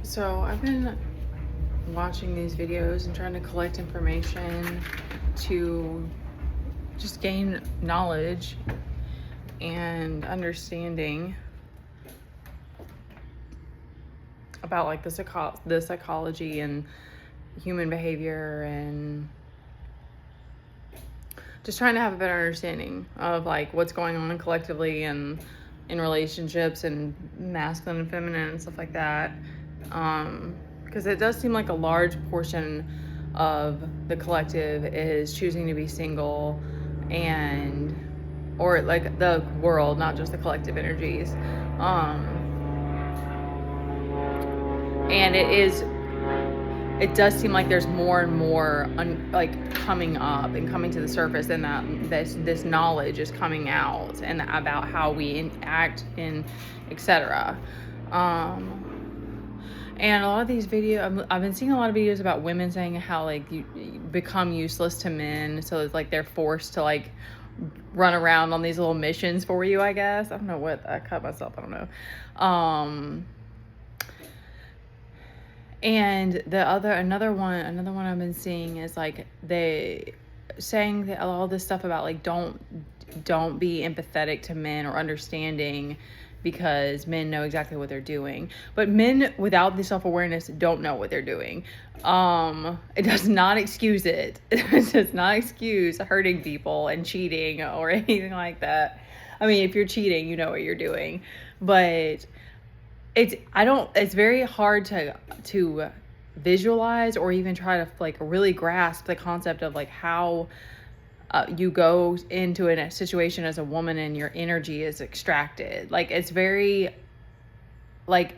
So I've been watching these videos and trying to collect information to just gain knowledge and understanding about like the psychology and human behavior, and just trying to have a better understanding of like what's going on collectively and in relationships and masculine and feminine and stuff like that. Because it does seem like a large portion of the collective is choosing to be single, and or like the world, not just the collective energies. And it does seem like there's more and more like coming up and coming to the surface, and that this knowledge is coming out and about how we act in etc. And a lot of these videos, I've been seeing a lot of videos about women saying how like you become useless to men, so it's like they're forced to like run around on these little missions for you, I guess. I don't know what, I cut myself, I don't know. And another one I've been seeing is like they saying that all this stuff about like don't be empathetic to men or understanding, because men know exactly what they're doing. But men without the self-awareness don't know what they're doing. It does not excuse it. It does not excuse hurting people and cheating or anything like that. I mean, if you're cheating, you know what you're doing. But it's very hard to visualize or even try to like really grasp the concept of like how you go into a situation as a woman and your energy is extracted. Like it's very like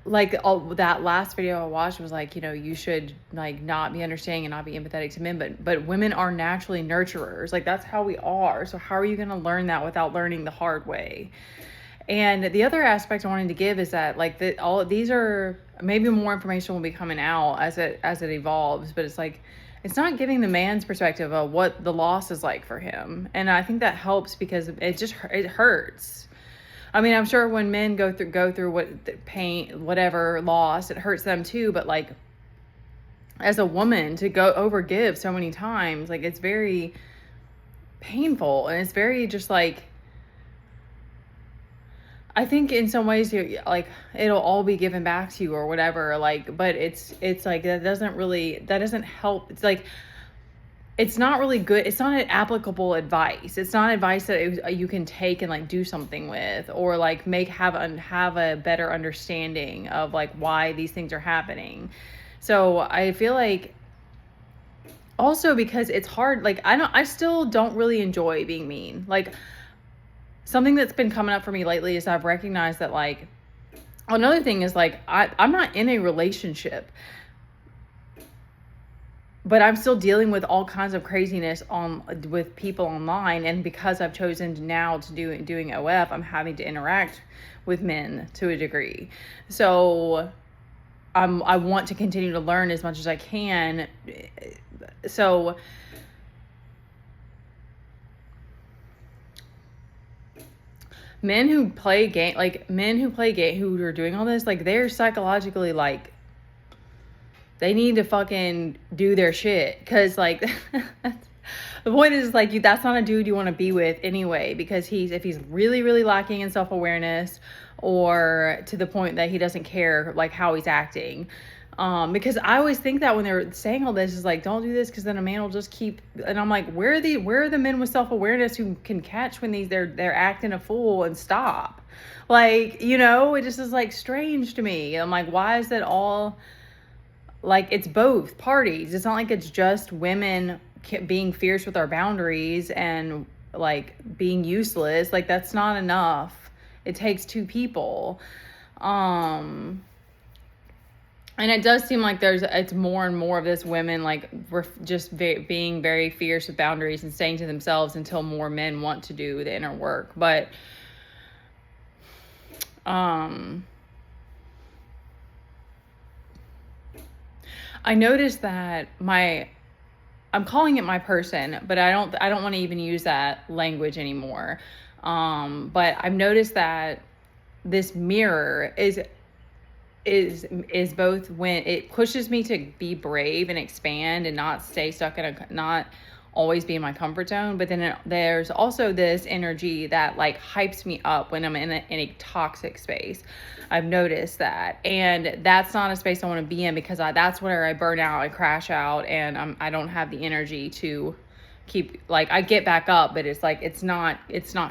that last video I watched was like, you know, you should like not be understanding and not be empathetic to men, but women are naturally nurturers. Like that's how we are. So how are you going to learn that without learning the hard way? And the other aspect I wanted to give is that like all of these are, maybe more information will be coming out as it evolves, but it's like it's not giving the man's perspective of what the loss is like for him. And I think that helps because it hurts. I mean, I'm sure when men go through what the pain, whatever loss, it hurts them too, but like as a woman to go overgive so many times, like it's very painful, and it's very just like, I think in some ways you like it'll all be given back to you or whatever, like, but it's like that doesn't help. It's like it's not really good. It's not an applicable advice. It's not advice that you can take and like do something with, or like have a better understanding of like why these things are happening. So I feel like also because it's hard, like I still don't really enjoy being mean. Like something that's been coming up for me lately is I've recognized that like another thing is like I'm not in a relationship, but I'm still dealing with all kinds of craziness with people online, and because I've chosen now to doing OF, I'm having to interact with men to a degree. So I want to continue to learn as much as I can. So men who play game, who are doing all this, like they're psychologically like they need to fucking do their shit, because like the point is like that's not a dude you want to be with anyway, because if he's really really lacking in self-awareness, or to the point that he doesn't care like how he's acting. Because I always think that when they're saying all this is like, don't do this because then a man will just keep, and I'm like, where are the men with self-awareness who can catch when they're acting a fool and stop? Like, you know, it just is like strange to me. I'm like, why is that all like, it's both parties. It's not like it's just women being fierce with our boundaries and like being useless. Like that's not enough. It takes two people. And it does seem like it's more and more of this women like we're just being very fierce with boundaries and staying to themselves until more men want to do the inner work. But I noticed that I'm calling it my person, but I don't want to even use that language anymore. But I've noticed that this mirror is is both when it pushes me to be brave and expand and not stay stuck in not always be in my comfort zone, but then there's also this energy that like hypes me up when I'm in a toxic space. I've noticed that, and that's not a space I want to be in, because that's where I burn out, I crash out, and I don't have the energy to keep, like, I get back up, but it's like it's not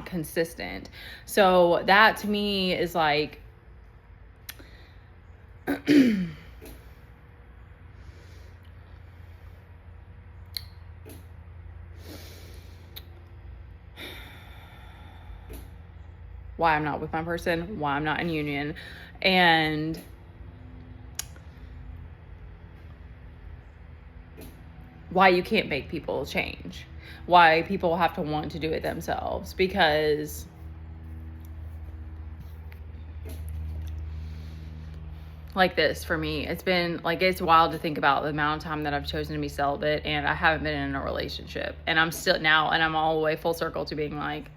consistent. So that to me is like why I'm not with my person, why I'm not in union, and why you can't make people change, why people have to want to do it themselves. Because like this, for me, it's been like, it's wild to think about the amount of time that I've chosen to be celibate, and I haven't been in a relationship, and I'm still now, and I'm all the way full circle to being like,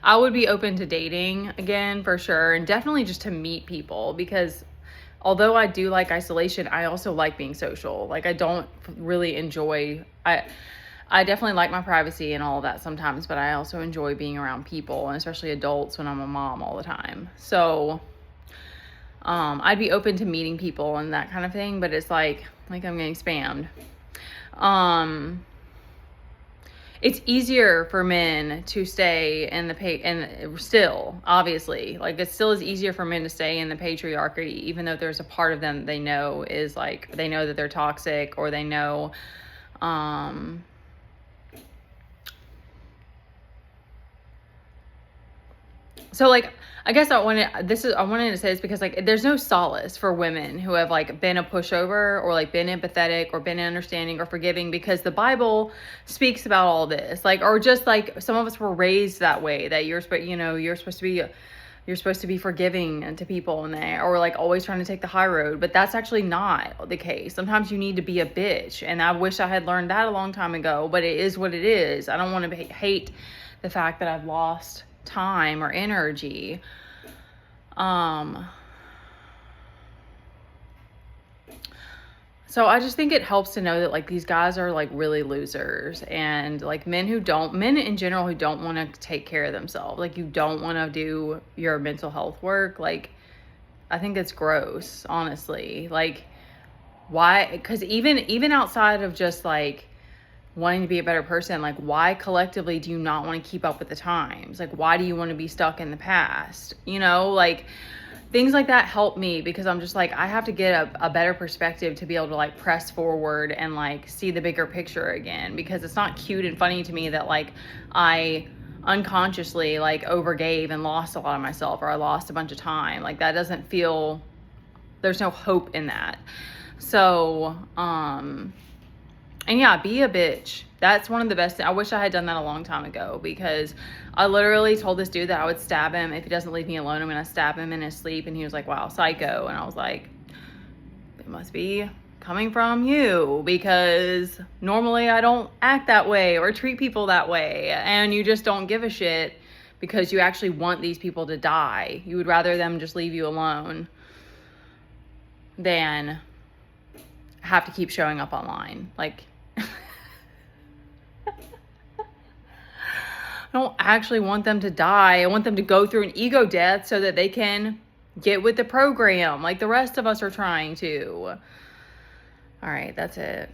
I would be open to dating again for sure, and definitely just to meet people, because although I do like isolation, I also like being social. Like, I don't really enjoy, I definitely like my privacy and all of that sometimes, but I also enjoy being around people, and especially adults when I'm a mom all the time. So I'd be open to meeting people and that kind of thing, but it's like I'm getting spammed. It's easier for men to stay in the and still, obviously, like, it still is easier for men to stay in the patriarchy, even though there's a part of them they know is like, they know that they're toxic, or they know, so like, I guess I wanted to say this because like, there's no solace for women who have like been a pushover, or like been empathetic, or been understanding or forgiving, because the Bible speaks about all this. Like, or just like, some of us were raised that way, that you're supposed to be forgiving to people, and or like always trying to take the high road. But that's actually not the case. Sometimes you need to be a bitch, and I wish I had learned that a long time ago, but it is what it is. I don't want to hate the fact that I've lost time or energy. So I just think it helps to know that like, these guys are like really losers, and like men in general who don't want to take care of themselves. Like, you don't want to do your mental health work. Like, I think it's gross, honestly. Like, why? Because even outside of just like wanting to be a better person, like, why collectively do you not want to keep up with the times? Like, why do you want to be stuck in the past? Like, things like that help me, because I'm just like, I have to get a better perspective to be able to like press forward and like see the bigger picture again, because it's not cute and funny to me that like I unconsciously like overgave and lost a lot of myself, or I lost a bunch of time. Like, that doesn't feel, there's no hope in that. So and yeah, be a bitch. That's one of the best. I wish I had done that a long time ago, because I literally told this dude that I would stab him if he doesn't leave me alone. I'm going to stab him in his sleep. And he was like, wow, psycho. And I was like, it must be coming from you, because normally I don't act that way or treat people that way. And you just don't give a shit because you actually want these people to die. You would rather them just leave you alone than have to keep showing up online. Like, I don't actually want them to die. I want them to go through an ego death so that they can get with the program like the rest of us are trying to. All right, that's it.